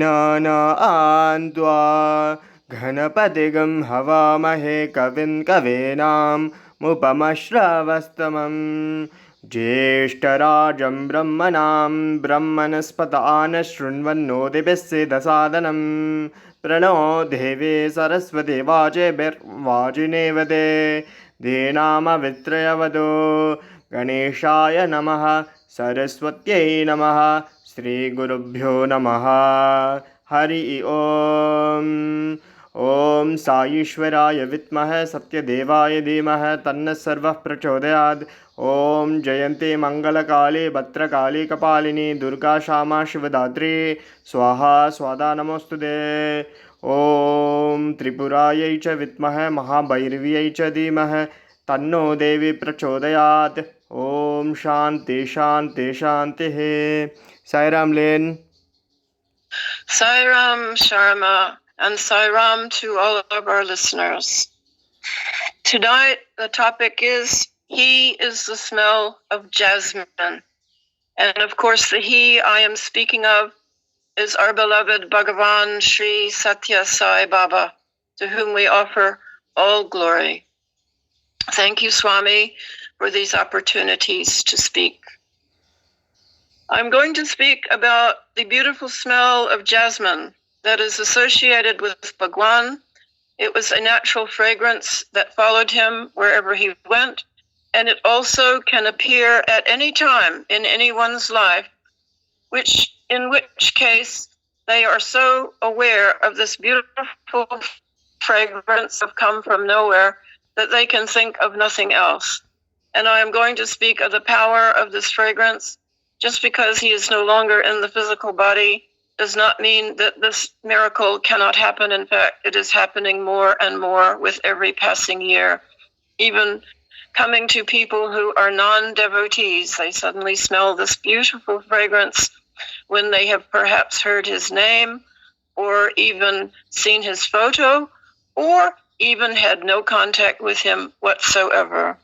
गणानान्त्वा घनपतिगं हवामहे कविं कवीनामुपमश्रवस्तमं ज्येष्ठराजं ब्रह्मणां ब्रह्मणस्पतान् शृण्वन्नोतिभिस्सिदसादनं प्रणो देवी सरस्वती वाजेभिर्वाजिनेवते धीनामवित्रयवतो गणेशाय नमः सरस्वत्यै नमः श्रीगुरुभ्यो नमः हरि ओम् ॐ साईश्वराय विद्महे सत्यदेवाय धीमहि तन्नः सर्वः प्रचोदयात् ॐ जयन्ती मङ्गलकाली भद्रकाली कपालिनी दुर्गा क्षमा शिवदात्री स्वाहा स्वादा नमोस्तुते ॐ त्रिपुरायै च विद्महे महाभैरव्यै च धीमहि तन्नो देवी प्रचोदयात् ॐ शान्ति शान्ति शान्तिः Sairam Lin. Sairam Sharma and Sairam to all of our listeners. Tonight the topic is He is the smell of jasmine. And of course the He I am speaking of is our beloved Bhagavan Sri Sathya Sai Baba, to whom we offer all glory. Thank you, Swami, for these opportunities to speak. I'm going to speak about the beautiful smell of jasmine that is associated with Bhagwan. It was a natural fragrance that followed him wherever he went, and it also can appear at any time in anyone's life, in which case they are so aware of this beautiful fragrance of come from nowhere that they can think of nothing else. And I am going to speak of the power of this fragrance. Just because he is no longer in the physical body does not mean that this miracle cannot happen. In fact, it is happening more and more with every passing year. Even coming to people who are non-devotees, they suddenly smell this beautiful fragrance when they have perhaps heard his name or even seen his photo or even had no contact with him whatsoever.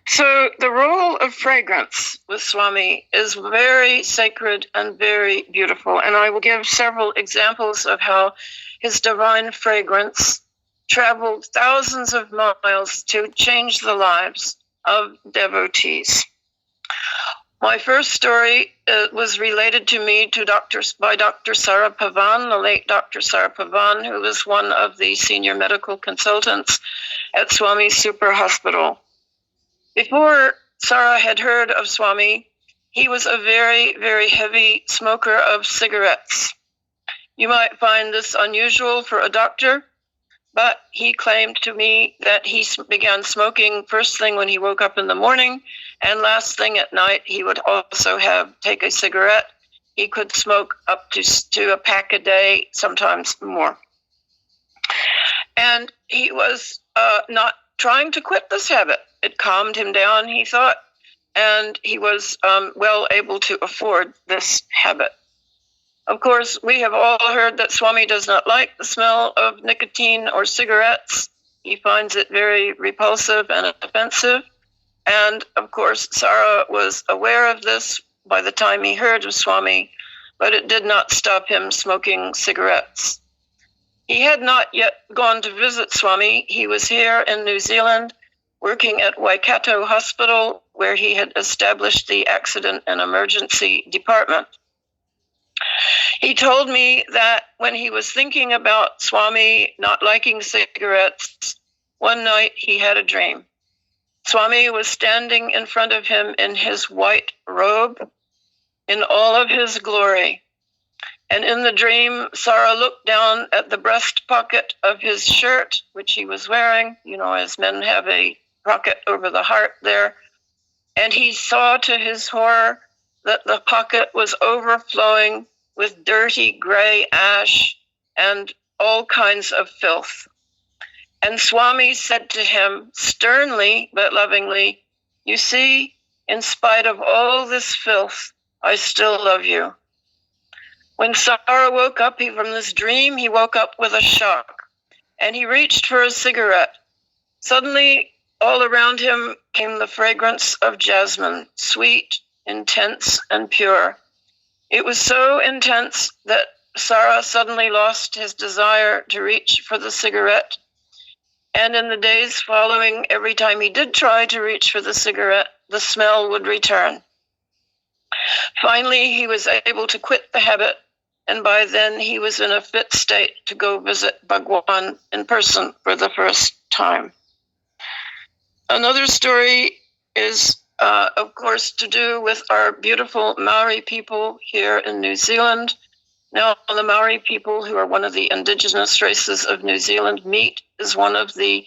So the role of fragrance with Swami is very sacred and very beautiful, and I will give several examples of how his divine fragrance traveled thousands of miles to change the lives of devotees. My first story was related to me by Dr. Sara Pavan, the late Dr. Sara Pavan, who was one of the senior medical consultants at Swami's Super Hospital. Before Sara had heard of Swami, he was a very, very heavy smoker of cigarettes. You might find this unusual for a doctor, but he claimed to me that he began smoking first thing when he woke up in the morning, and last thing at night he would also take a cigarette. He could smoke up to a pack a day, sometimes more. And he was not trying to quit this habit. It calmed him down, he thought, and he was well able to afford this habit. Of course, we have all heard that Swami does not like the smell of nicotine or cigarettes. He finds it very repulsive and offensive. And of course, Sara was aware of this by the time he heard of Swami, but it did not stop him smoking cigarettes. He had not yet gone to visit Swami. He was here in New Zealand, working at Waikato Hospital, where he had established the accident and emergency department. He told me that when he was thinking about Swami not liking cigarettes, one night he had a dream. Swami was standing in front of him in his white robe, in all of his glory. And in the dream, Sara looked down at the breast pocket of his shirt, which he was wearing, as men have a pocket over the heart there. And he saw to his horror that the pocket was overflowing with dirty gray ash and all kinds of filth. And Swami said to him sternly but lovingly, "You see, in spite of all this filth, I still love you." When Sara woke up from this dream, he woke up with a shock, and he reached for a cigarette. Suddenly, all around him came the fragrance of jasmine, sweet, intense, and pure. It was so intense that Sara suddenly lost his desire to reach for the cigarette. And in the days following, every time he did try to reach for the cigarette, the smell would return. Finally, he was able to quit the habit, and by then he was in a fit state to go visit Bhagwan in person for the first time. Another story is, of course, to do with our beautiful Maori people here in New Zealand. Now, the Maori people, who are one of the indigenous races of New Zealand, meat is one of the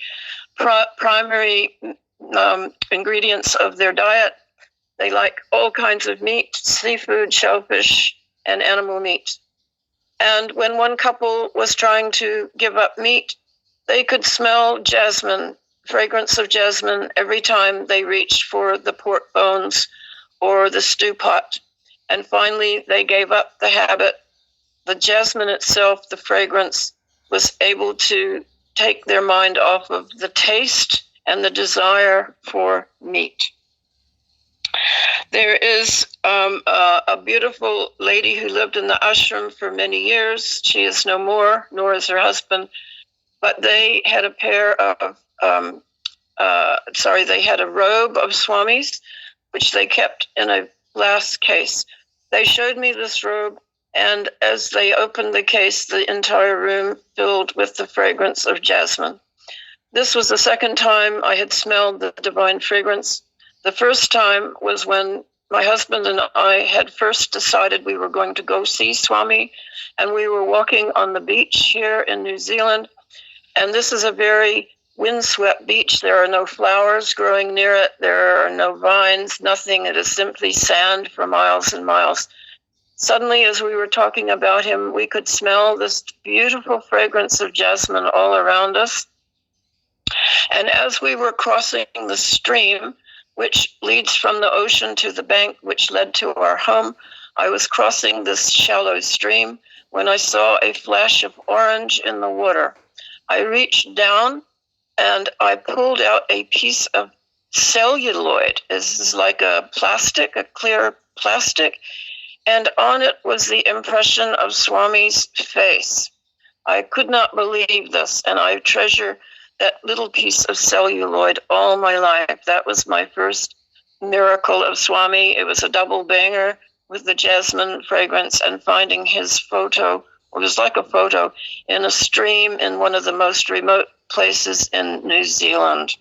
primary ingredients of their diet. They like all kinds of meat, seafood, shellfish, and animal meat. And when one couple was trying to give up meat, they could smell jasmine, fragrance of jasmine, every time they reached for the pork bones or the stew pot. And finally, they gave up the habit. The jasmine itself, the fragrance, was able to take their mind off of the taste and the desire for meat. There is a beautiful lady who lived in the ashram for many years. She is no more, nor is her husband. But they had a pair of, they had a robe of Swamis, which they kept in a glass case. They showed me this robe, and as they opened the case, the entire room filled with the fragrance of jasmine. This was the second time I had smelled the divine fragrance. The first time was when my husband and I had first decided we were going to go see Swami, and we were walking on the beach here in New Zealand. And this is a very windswept beach. There are no flowers growing near it. There are no vines, nothing. It is simply sand for miles and miles. Suddenly, as we were talking about him, we could smell this beautiful fragrance of jasmine all around us. And as we were crossing the stream, which leads from the ocean to the bank, which led to our home, I was crossing this shallow stream when I saw a flash of orange in the water. I reached down and I pulled out a piece of celluloid. This is like a plastic, a clear plastic, and on it was the impression of Swami's face. I could not believe this, and I treasure that little piece of celluloid all my life. That was my first miracle of Swami. It was a double banger with the jasmine fragrance, and finding his photo, it was like a photo, in a stream in one of the most remote places in New Zealand.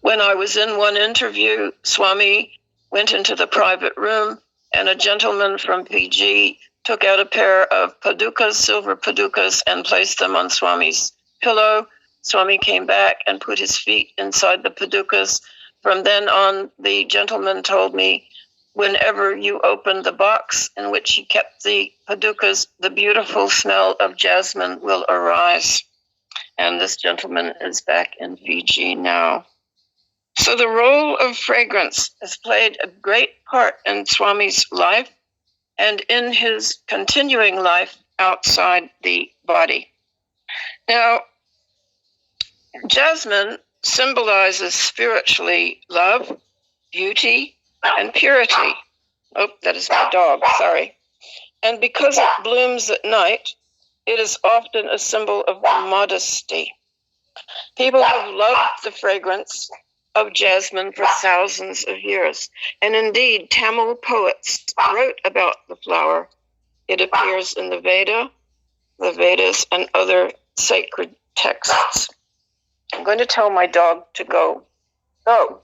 When I was in one interview, Swami went into the private room, and a gentleman from PG took out a pair of padukas, silver padukas, and placed them on Swami's pillow. Swami came back and put his feet inside the padukas. From then on, the gentleman told me, whenever you open the box in which he kept the padukas, the beautiful smell of jasmine will arise. And this gentleman is back in Fiji now. So the role of fragrance has played a great part in Swami's life and in his continuing life outside the body. Now, jasmine symbolizes spiritually love, beauty, and purity. Oh, that is my dog, sorry. And because it blooms at night, it is often a symbol of modesty. People have loved the fragrance of jasmine for thousands of years. And indeed, Tamil poets wrote about the flower. It appears in the Vedas, and other sacred texts. I'm going to tell my dog to go. Go.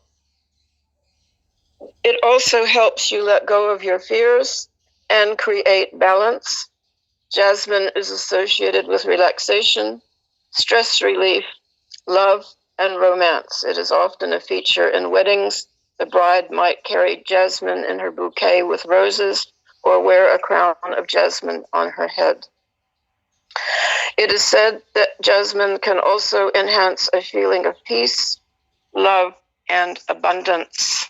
It also helps you let go of your fears and create balance. Jasmine is associated with relaxation, stress relief, love, and romance. It is often a feature in weddings. The bride might carry jasmine in her bouquet with roses or wear a crown of jasmine on her head. It is said that jasmine can also enhance a feeling of peace, love, and abundance.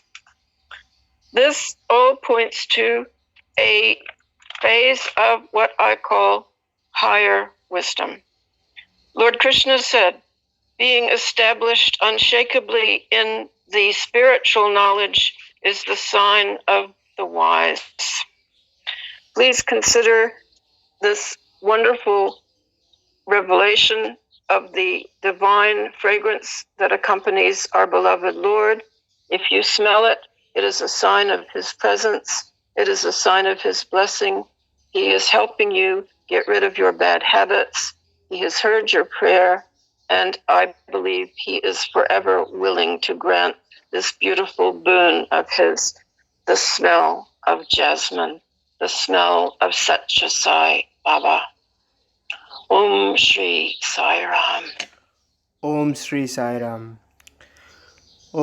This all points to a phase of what I call higher wisdom. Lord Krishna said, being established unshakably in the spiritual knowledge is the sign of the wise. Please consider this wonderful revelation of the divine fragrance that accompanies our beloved Lord. If you smell it, it is a sign of his presence. It is a sign of his blessing. He is helping you get rid of your bad habits. He has heard your prayer, and I believe he is forever willing to grant this beautiful boon of his, the smell of jasmine, the smell of Sathya Sai Baba. Om Shri Sai Ram. Om Shri Sai Ram. Om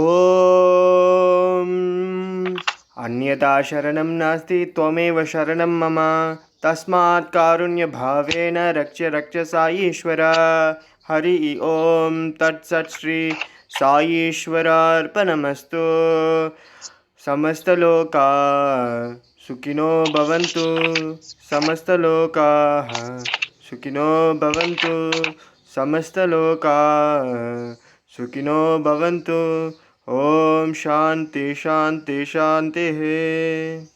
Anyata Sharanam Nasti Tvameva Sharanam Mama Tasmat Karunya Bhavena Rakcha Rakcha Sai Ishvara Hari Om Tat Sat Shri Sai Ishvara Arpanamastu Samastaloka Sukhino Bhavantu Samastaloka Sukhino Bhavantu Samastaloka Sukhino Bhavantu Om Shanti Shanti Shanti